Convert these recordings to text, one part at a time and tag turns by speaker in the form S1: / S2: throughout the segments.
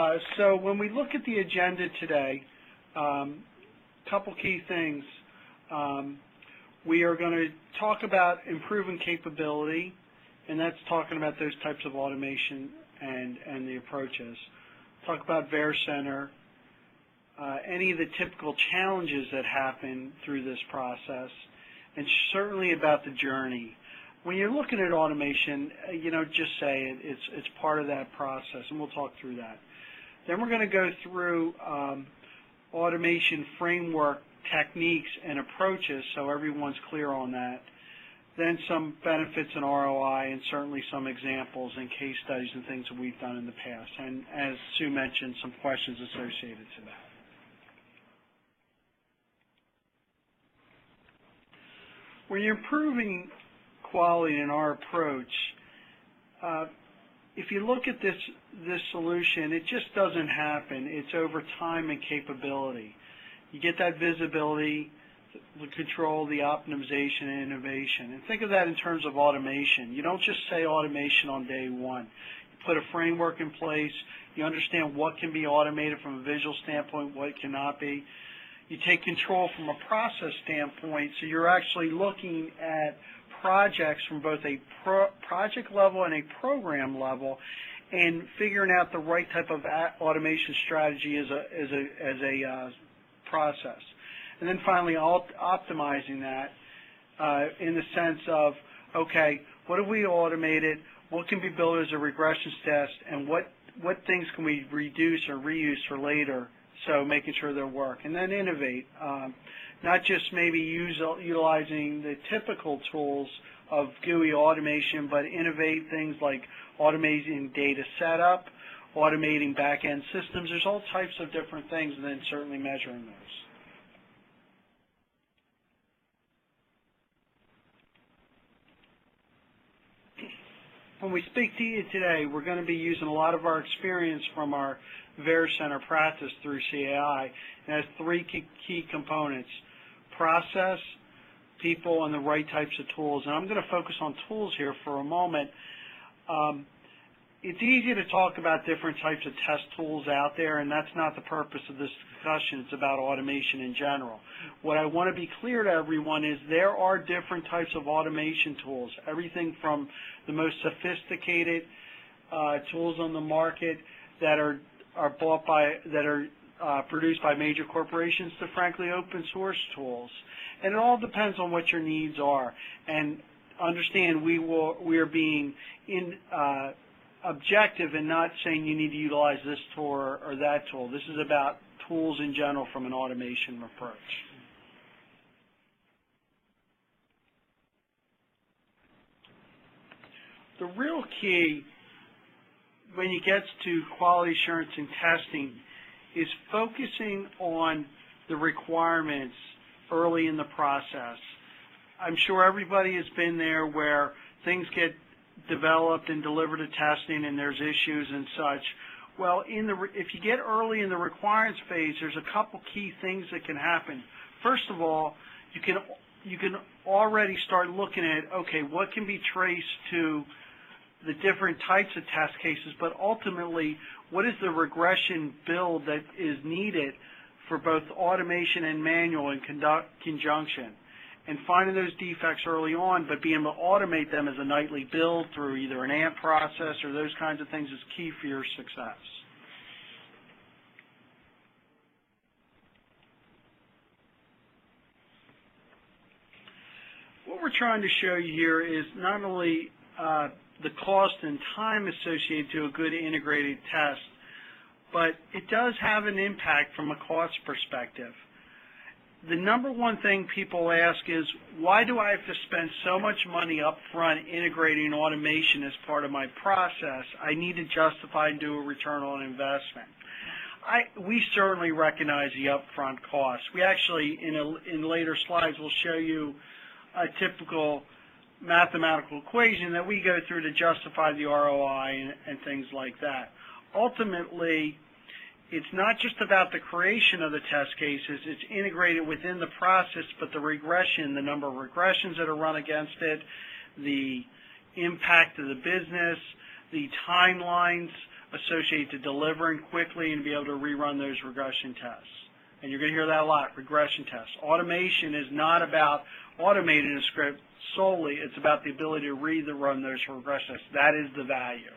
S1: So when we look at the agenda today, couple key things. We are going to talk about improving capability, and that's talking about those types of automation and the approaches. Talk about VeriCenter, any of the typical challenges that happen through this process, and certainly about the journey. When you're looking at automation, just say it's part of that process, and we'll talk through that. Then we're going to go through automation framework techniques and approaches so everyone's clear on that. Then some benefits and ROI, and certainly some examples and case studies and things that we've done in the past. And as Sue mentioned, some questions associated to that. When you're improving quality in our approach, if you look at this solution, it just doesn't happen. It's over time and capability. You get that visibility, the control, the optimization, and innovation. And think of that in terms of automation. You don't just say automation on day one. You put a framework in place. You understand what can be automated from a visual standpoint, what cannot be. You take control from a process standpoint, so you're actually looking at projects from both a project level and a program level, and figuring out the right type of automation strategy as a process. And then finally, optimizing that in the sense of, okay, what have we automated? What can be built as a regression test? And what things can we reduce or reuse for later? So making sure they work. And then innovate. Not just maybe utilizing the typical tools of GUI automation, but innovate things like automating data setup, automating back-end systems. There's all types of different things, and then certainly measuring those. When we speak to you today, we're going to be using a lot of our experience from our VeriCenter practice through CAI, and it has three key components: process, people, and the right types of tools. And I'm going to focus on tools here for a moment. It's easy to talk about different types of test tools out there, and that's not the purpose of this discussion. It's about automation in general. What I want to be clear to everyone is there are different types of automation tools, everything from the most sophisticated tools on the market that are produced by major corporations to, frankly, open source tools. And it all depends on what your needs are. And understand we are being objective and not saying you need to utilize this tool or that tool. This is about tools in general from an automation approach. The real key when you get to quality assurance and testing is focusing on the requirements early in the process. I'm sure everybody has been there where things get developed and delivered to testing and there's issues and such. Well, if you get early in the requirements phase, there's a couple key things that can happen. First of all, you can already start looking at, okay, what can be traced to the different types of test cases, but ultimately, what is the regression build that is needed for both automation and manual in conjunction? And finding those defects early on, but being able to automate them as a nightly build through either an AMP process or those kinds of things is key for your success. What we're trying to show you here is not only the cost and time associated to a good integrated test, but it does have an impact from a cost perspective. The number one thing people ask is, why do I have to spend so much money up front integrating automation as part of my process? I need to justify and do a return on investment. We certainly recognize the upfront costs. We actually, in later slides, will show you a typical mathematical equation that we go through to justify the ROI and things like that. Ultimately, it's not just about the creation of the test cases. It's integrated within the process, but the regression, the number of regressions that are run against it, the impact of the business, the timelines associated to delivering quickly and be able to rerun those regression tests. And you're going to hear that a lot, regression tests. Automation is not about automating a script solely. It's about the ability to read and run those regression tests. That is the value.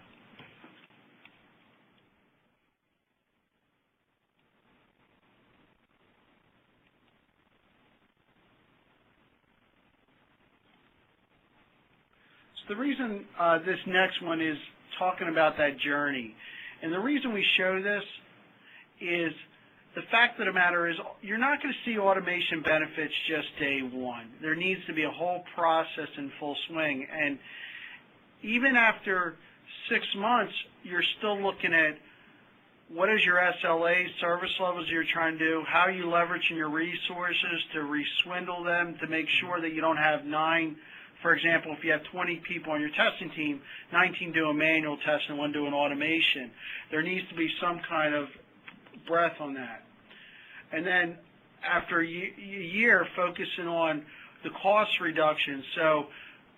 S1: So the reason this next one is talking about that journey. And the reason we show this is the fact of the matter is you're not going to see automation benefits just day one. There needs to be a whole process in full swing. And even after 6 months, you're still looking at what is your SLA, service levels you're trying to do, how are you leveraging your resources to re-swindle them to make sure that you don't have 9. For example, if you have 20 people on your testing team, 19 do a manual test and 1 do an automation. There needs to be some kind of breadth on that. And then after a year, focusing on the cost reduction. So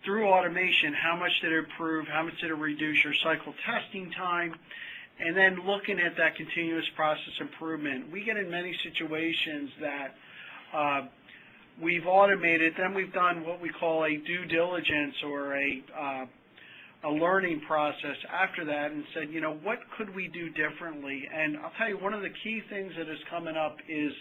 S1: through automation, how much did it improve? How much did it reduce your cycle testing time? And then looking at that continuous process improvement. We get in many situations that we've automated, then we've done what we call a due diligence or a learning process after that and said, you know, what could we do differently? And I'll tell you, one of the key things that is coming up is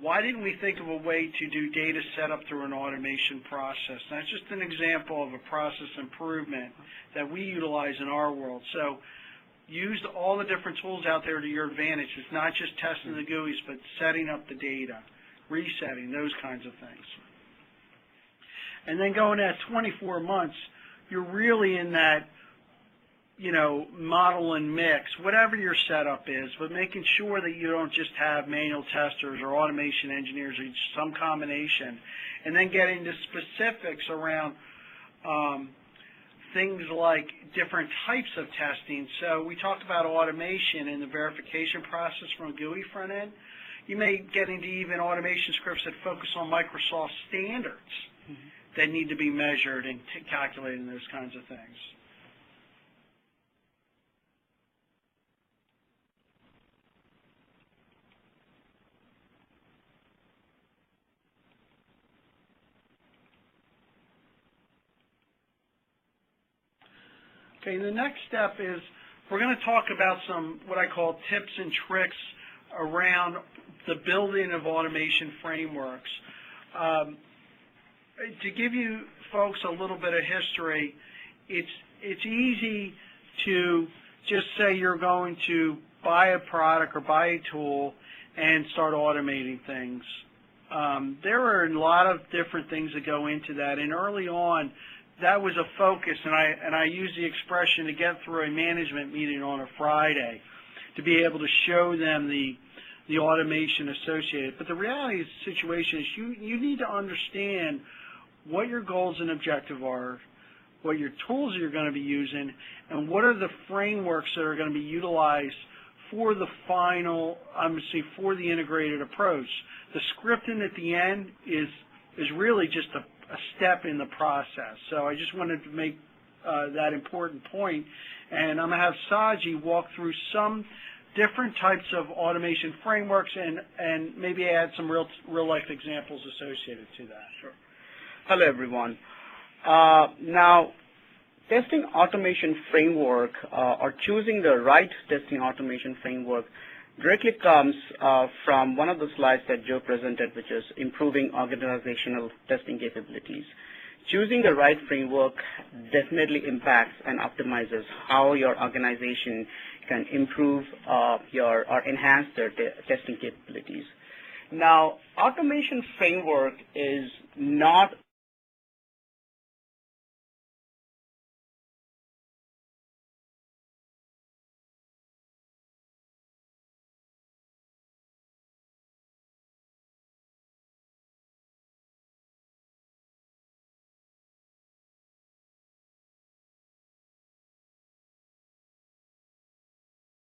S1: why didn't we think of a way to do data setup through an automation process? And that's just an example of a process improvement that we utilize in our world. So use all the different tools out there to your advantage. It's not just testing the GUIs, but setting up the data, resetting, those kinds of things. And then going at 24 months, you're really in that, you know, model and mix, whatever your setup is, but making sure that you don't just have manual testers or automation engineers or some combination, and then getting to specifics around things like different types of testing. So we talked about automation and the verification process from a GUI front end. You may get into even automation scripts that focus on Microsoft standards that need to be measured and calculated and those kinds of things. Okay, the next step is we're going to talk about some what I call tips and tricks around the building of automation frameworks. To give you folks a little bit of history, it's easy to just say you're going to buy a product or buy a tool and start automating things. There are a lot of different things that go into that, and early on, that was a focus, and I use the expression to get through a management meeting on a Friday to be able to show them the automation associated. But the reality of the situation is you need to understand what your goals and objectives are, what your tools you're going to be using, and what are the frameworks that are going to be utilized for the final, for the integrated approach. The scripting at the end is really just a step in the process. So I just wanted to make that important point, and I'm going to have Saji walk through some different types of automation frameworks and maybe add some real-life examples associated to that.
S2: Sure. Hello, everyone. Now, testing automation framework or choosing the right testing automation framework directly comes from one of the slides that Joe presented, which is improving organizational testing capabilities. Choosing the right framework definitely impacts and optimizes how your organization can improve or enhance their testing capabilities. Now, automation framework is not